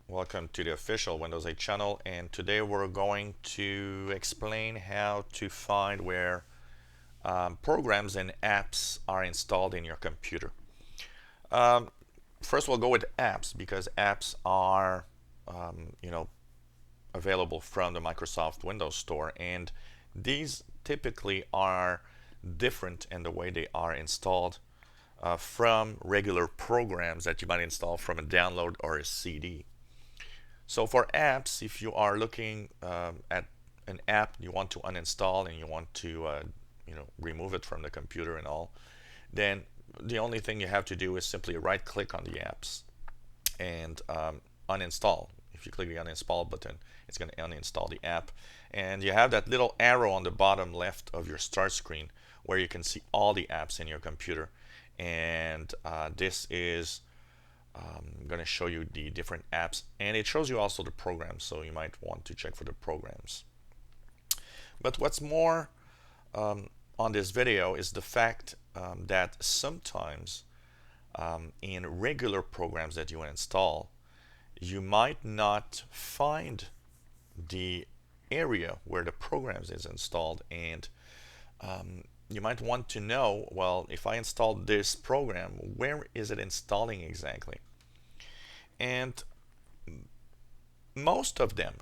Welcome to the official Windows 8 channel, and today we're going to explain how to find where programs and apps are installed in your computer. Um, First we'll go with apps because apps are um, you know available from the Microsoft Windows Store, and these typically are different in the way they are installed from regular programs that you might install from a download or a CD. So for apps, if you are looking at an app you want to uninstall and you want to remove it from the computer and all, then the only thing you have to do is simply right click on the apps and uninstall. If you click the uninstall button, it's going to uninstall the app. And you have that little arrow on the bottom left of your start screen where you can see all the apps in your computer. And this is going to show you the different apps, and it shows you also the programs, so you might want to check for the programs. But what's more on this video is the fact that sometimes in regular programs that you install, you might not find the area where the programs is installed, and you might want to know, well, if I installed this program, where is it installing exactly? And most of them,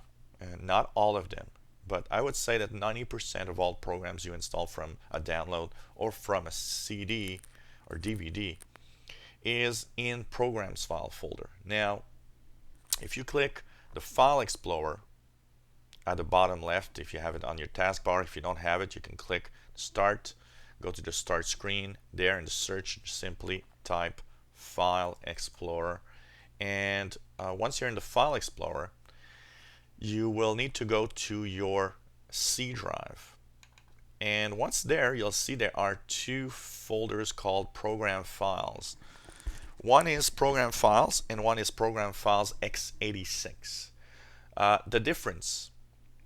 not all of them, but I would say that 90% of all programs you install from a download or from a CD or DVD is in Programs file folder. Now, if you click the File Explorer at the bottom left, if you have it on your taskbar, if you don't have it, you can click Start, go to the Start screen. There in the search, simply type File Explorer. And once you're in the File Explorer, you will need to go to your C drive. And once there, you'll see there are two folders called Program Files. One is Program Files and one is Program Files x86. The difference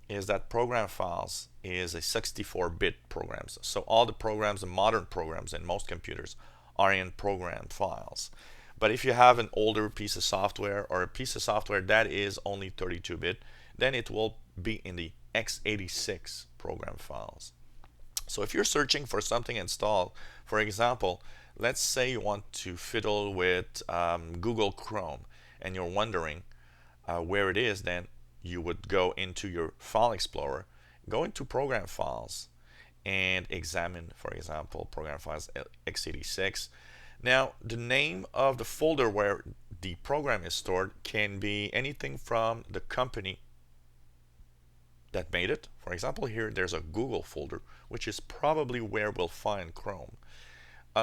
is that Program Files is a 64-bit programs. So all the programs, the modern programs in most computers, are in Program Files. But if you have an older piece of software or a piece of software that is only 32-bit, then it will be in the x86 program files. So if you're searching for something installed, for example, let's say you want to fiddle with Google Chrome and you're wondering where it is, then you would go into your File Explorer, go into Program Files, and examine, for example, Program Files x86. Now, the name of the folder where the program is stored can be anything from the company that made it. For example, here there's a Google folder, which is probably where we'll find Chrome.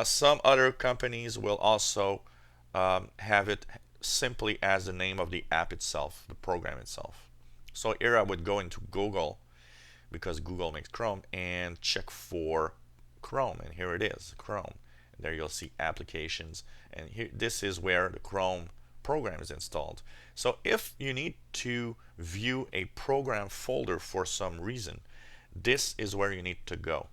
Some other companies will also have it simply as the name of the app itself, the program itself. So here I would go into Google, because Google makes Chrome, and check for Chrome, and here it is, Chrome. There you'll see applications, and here this is where the Chrome program is installed. So if you need to view a program folder for some reason, this is where you need to go.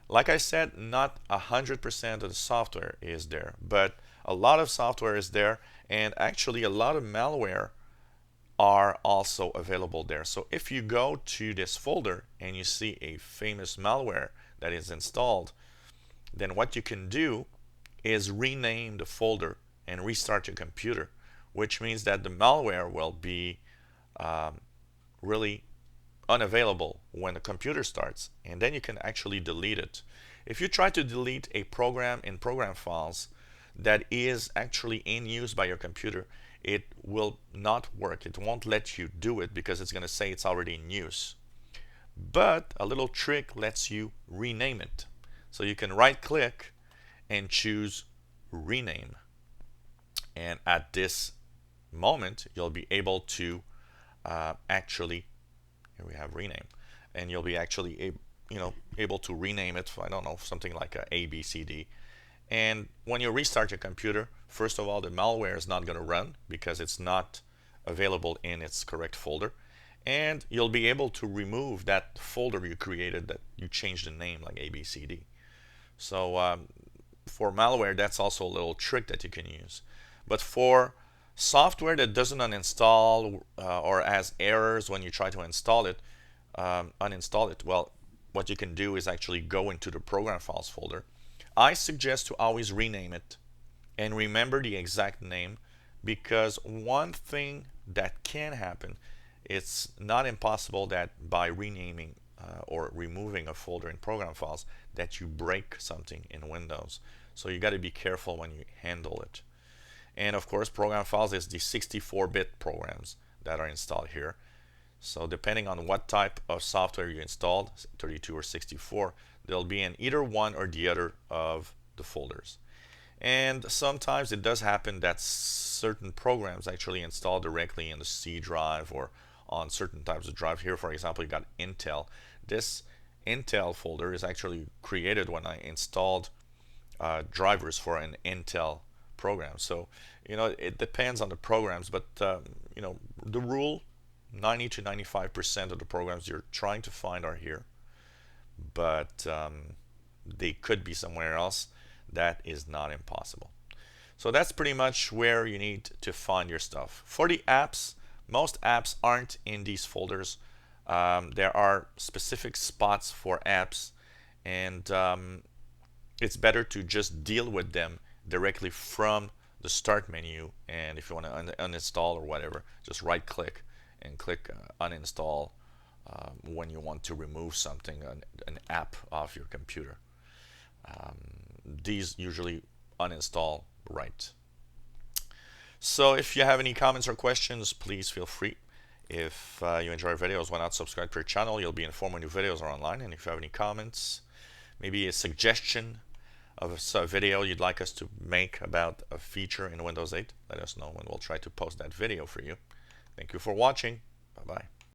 Like I said, not 100% of the software is there, but a lot of software is there, and actually a lot of malware are also available there. So if you go to this folder and you see a famous malware that is installed, then what you can do is rename the folder and restart your computer, which means that the malware will be really unavailable when the computer starts, and then you can actually delete it. If you try to delete a program in Program Files that is actually in use by your computer, it will not work. It won't let you do it because it's going to say it's already in use. But a little trick lets you rename it. So you can right click and choose rename, and at this moment you'll be able to actually, here we have rename, and you'll be actually able to rename it, I don't know, something like a B C D. And when you restart your computer, first of all, the malware is not going to run because it's not available in its correct folder, and you'll be able to remove that folder you created that you changed the name, like ABCD. So for malware, that's also a little trick that you can use. But for Software that doesn't uninstall or has errors when you try to install it, uninstall it, well, what you can do is actually go into the program files folder. I suggest to always rename it and remember the exact name, because one thing that can happen, it's not impossible that by renaming or removing a folder in program files that you break something in Windows. So you got to be careful when you handle it. And of course, program files is the 64-bit programs that are installed here. So depending on what type of software you installed, 32 or 64, there'll be in either one or the other of the folders. And sometimes it does happen that certain programs actually install directly in the C drive or on certain types of drive. Here, for example, you got Intel. This Intel folder is actually created when I installed drivers for an Intel program. So, it depends on the programs, but the rule, 90 to 95% of the programs you're trying to find are here, but they could be somewhere else. That is not impossible. So that's pretty much where you need to find your stuff. For the apps, most apps aren't in these folders. There are specific spots for apps, and it's better to just deal with them directly from the start menu. And if you want to uninstall or whatever, just right click and click uninstall when you want to remove something, an app off your computer. These usually uninstall right. So if you have any comments or questions, please feel free. If you enjoy our videos, why not subscribe to our channel? You'll be informed when new videos are online. And if you have any comments, maybe a suggestion of a video you'd like us to make about a feature in Windows 8, let us know and we'll try to post that video for you. Thank you for watching. Bye-bye.